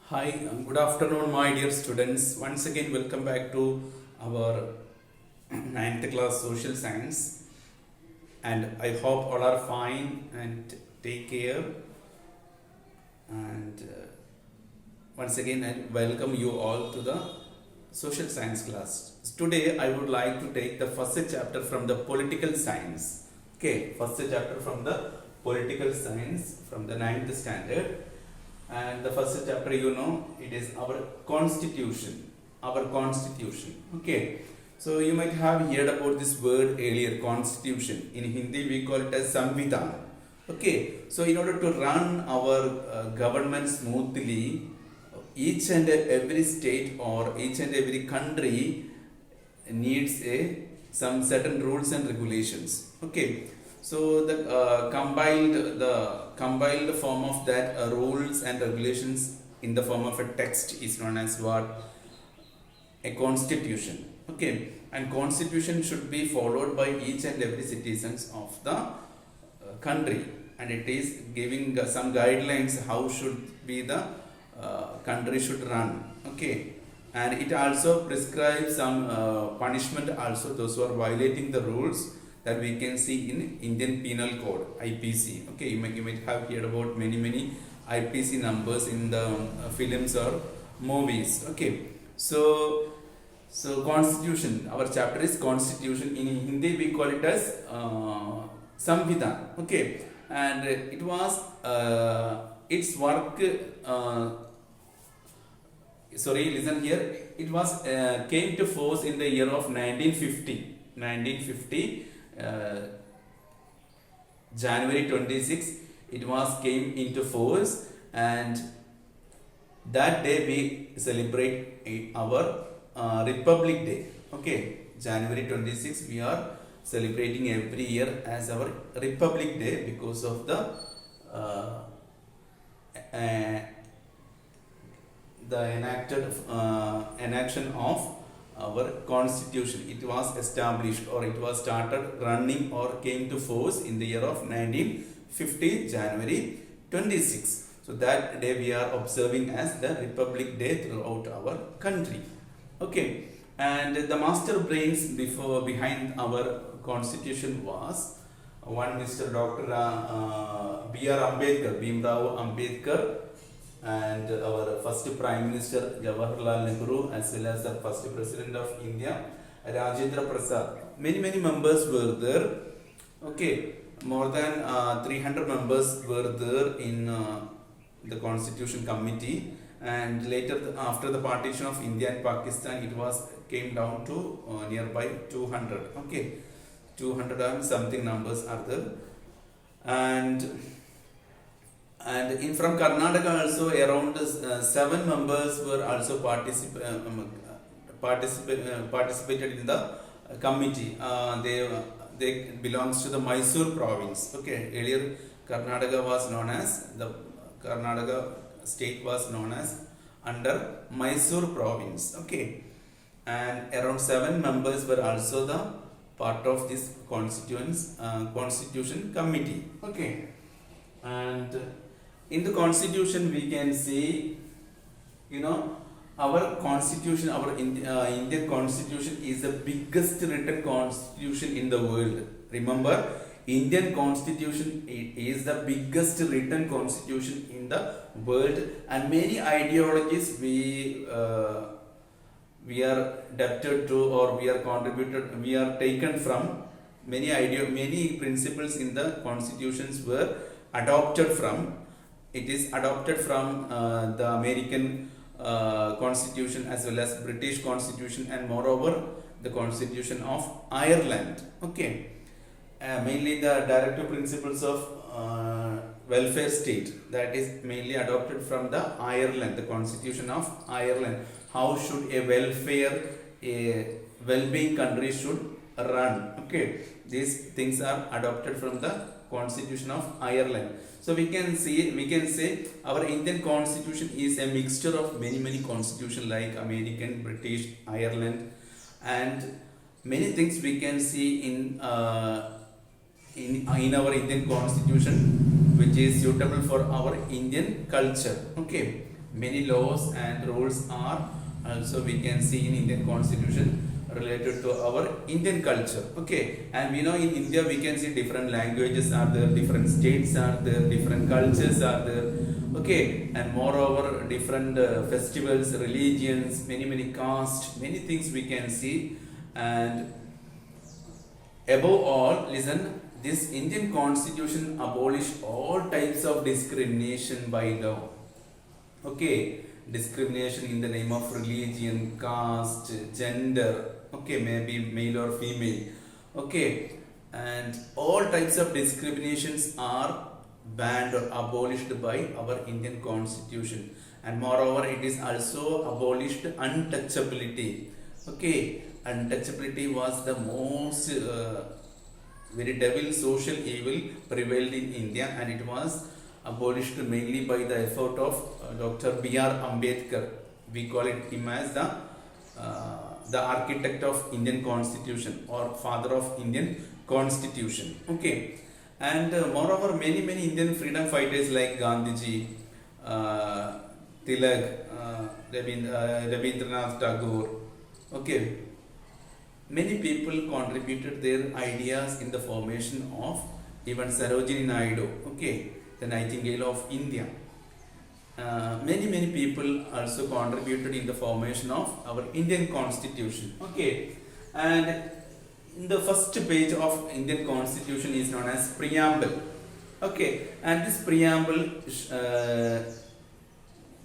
Hi, good afternoon, my dear students. Once again, welcome back to our ninth class social science. And I hope all are fine and take care. And once again, I welcome you all to the social science class. Today, I would like to take the first chapter from the political science. Okay, first chapter from the political science from the ninth standard. And the first chapter, it is our constitution. Okay, so you might have heard about this word earlier, constitution. In Hindi we call it as samvidhan. Okay, so in order to run our government smoothly, each and every state or each and every country needs a some certain rules and regulations. Okay, so the compiled form of that rules and regulations in the form of a text is known as what? A constitution. Okay, and constitution should be followed by each and every citizens of the country, and it is giving some guidelines how should be the country should run. Okay, and it also prescribes some punishment also those who are violating the rules, that we can see in Indian Penal Code, IPC. Okay, you might have heard about many IPC numbers in the films or movies. Okay, so constitution, our chapter is constitution. In Hindi we call it as samvidhan. Okay, and it was its work, listen here, it was came to force in the year of 1950. January 26 it was came into force, and that day we celebrate our Republic Day. Okay, January 26 we are celebrating every year as our Republic Day because of the enaction of our constitution. It was established, or it was started running or came to force in the year of 1950 January 26. So that day we are observing as the Republic Day throughout our country. Okay, and the master brains behind our constitution was one Mr. Dr. B.R. Ambedkar, Bhimrao Ambedkar, and our first Prime Minister Jawaharlal Nehru, as well as the first President of India Rajendra Prasad. Many members were there. Okay, more than 300 members were there in the Constitution Committee, and later after the partition of India and Pakistan, it was came down to nearby 200. Okay, 200 and something numbers are there, and in from Karnataka also around 7 members were also participated in the committee. They belongs to the Mysore province. Okay, earlier Karnataka state was known as under Mysore province. Okay, and around 7 members were also the part of this constitution committee. Okay, and in the constitution we can see, our constitution, our Indian constitution is the biggest written constitution in the world. Remember, Indian constitution is the biggest written constitution in the world, and many ideologies we are adapted to, or we are taken from many principles in the constitutions were adopted from. It is adopted from the American constitution as well as British constitution, and moreover the constitution of Ireland. Okay, mainly the directive principles of welfare state, that is mainly adopted from the Ireland, the constitution of Ireland. How should a well-being country should run. Okay, these things are adopted from the constitution of Ireland. So we can say our Indian constitution is a mixture of many constitution like American, British, Ireland, and many things we can see in our Indian constitution which is suitable for our Indian culture. Okay, many laws and rules are also we can see in Indian constitution related to our Indian culture. Okay, and we know in India we can see different languages are there, different states are there, different cultures are there. Okay, and moreover different festivals, religions, many castes, many things we can see. And above all, listen, this Indian constitution abolished all types of discrimination by law. Okay, discrimination in the name of religion, caste, gender, okay, maybe male or female, okay, and all types of discriminations are banned or abolished by our Indian constitution. And moreover, it is also abolished untouchability. Okay, untouchability was the most very devil social evil prevailed in India, and it was abolished mainly by the effort of Dr. B.R. Ambedkar. We call it him as the architect of Indian Constitution or father of Indian Constitution. Okay, and moreover, many Indian freedom fighters like Gandhiji, Tilak, Rabindranath Tagore. Okay, many people contributed their ideas in the formation of even Sarojini Naidu. Okay, the Nightingale of India. Many people also contributed in the formation of our Indian Constitution. Okay, and in the first page of Indian Constitution is known as preamble. Okay, and this preamble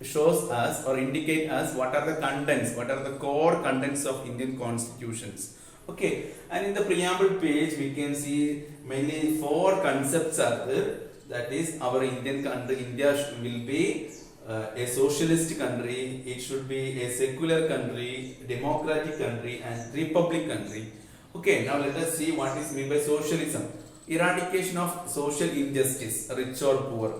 shows us or indicate us what are the contents, what are the core contents of Indian constitutions. Okay, and in the preamble page we can see mainly 4 concepts are there. That is, our Indian country, India will be a socialist country, it should be a secular country, democratic country and republic country. Okay, now let us see what is meant by socialism. Eradication of social injustice, rich or poor.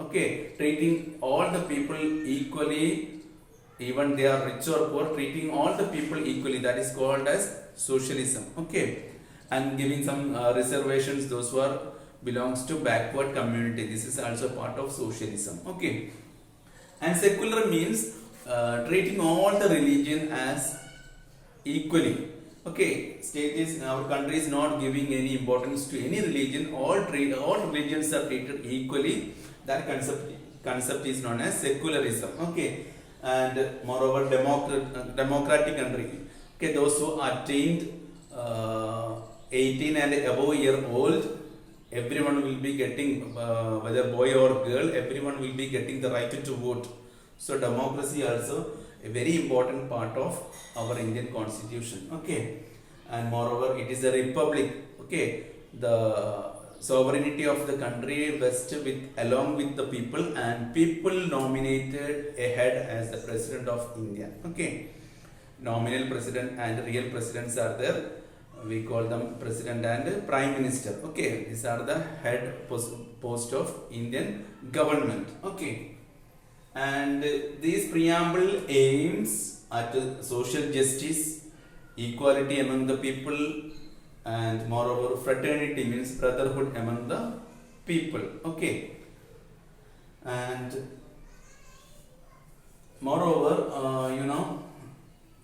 Okay, treating all the people equally, even they are rich or poor, treating all the people equally, that is called as socialism. Okay, and giving some reservations those who are belongs to backward community, this is also part of socialism. Okay, and secular means treating all the religion as equally. Okay, state is, our country is not giving any importance to any religion, all religions are treated equally. That concept is known as secularism. Okay, and moreover democratic country. Okay, those who attained 18 and above year old, everyone will be getting, whether boy or girl, everyone will be getting the right to vote. So democracy also a very important part of our Indian constitution. Okay, and moreover it is a republic. Okay, the sovereignty of the country vested with along with the people, and people nominated a head as the president of India. Okay, nominal president and real presidents are there. We call them president and prime minister. Okay, these are the head post of Indian government. Okay, and this preamble aims at social justice, equality among the people, and moreover fraternity means brotherhood among the people. Okay, and moreover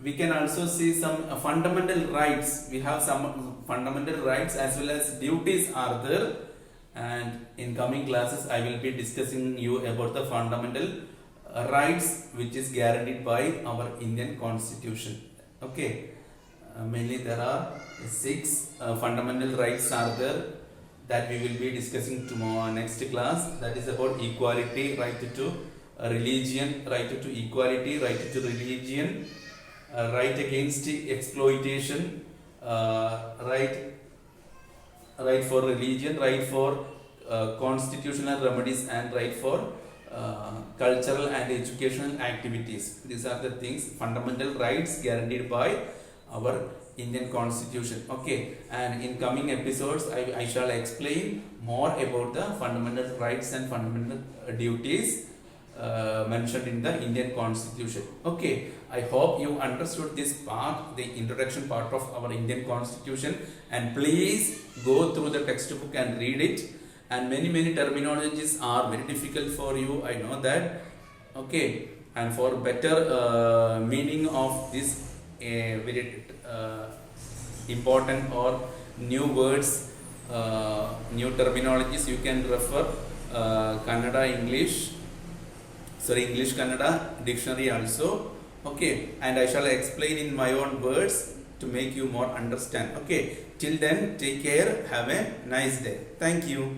we can also see some fundamental rights. We have some fundamental rights as well as duties are there, and in coming classes I will be discussing you about the fundamental rights which is guaranteed by our Indian constitution. Okay, mainly there are 6 fundamental rights are there that we will be discussing tomorrow next class. That is about equality, right to religion, right to equality, right to religion, right against exploitation, right for religion, right for constitutional remedies, and right for cultural and educational activities. These are the things, fundamental rights guaranteed by our Indian constitution. Okay, and in coming episodes I shall explain more about the fundamental rights and fundamental duties mentioned in the Indian constitution. Okay, I hope you understood this part, the introduction part of our Indian constitution, and please go through the textbook and read it. And many terminologies are very difficult for you, I know that. Okay, and for better meaning of this very important or new words, new terminologies, you can refer Kannada English, English Kannada dictionary also. Okay, and I shall explain in my own words to make you more understand. Okay, till then, take care, have a nice day. Thank you.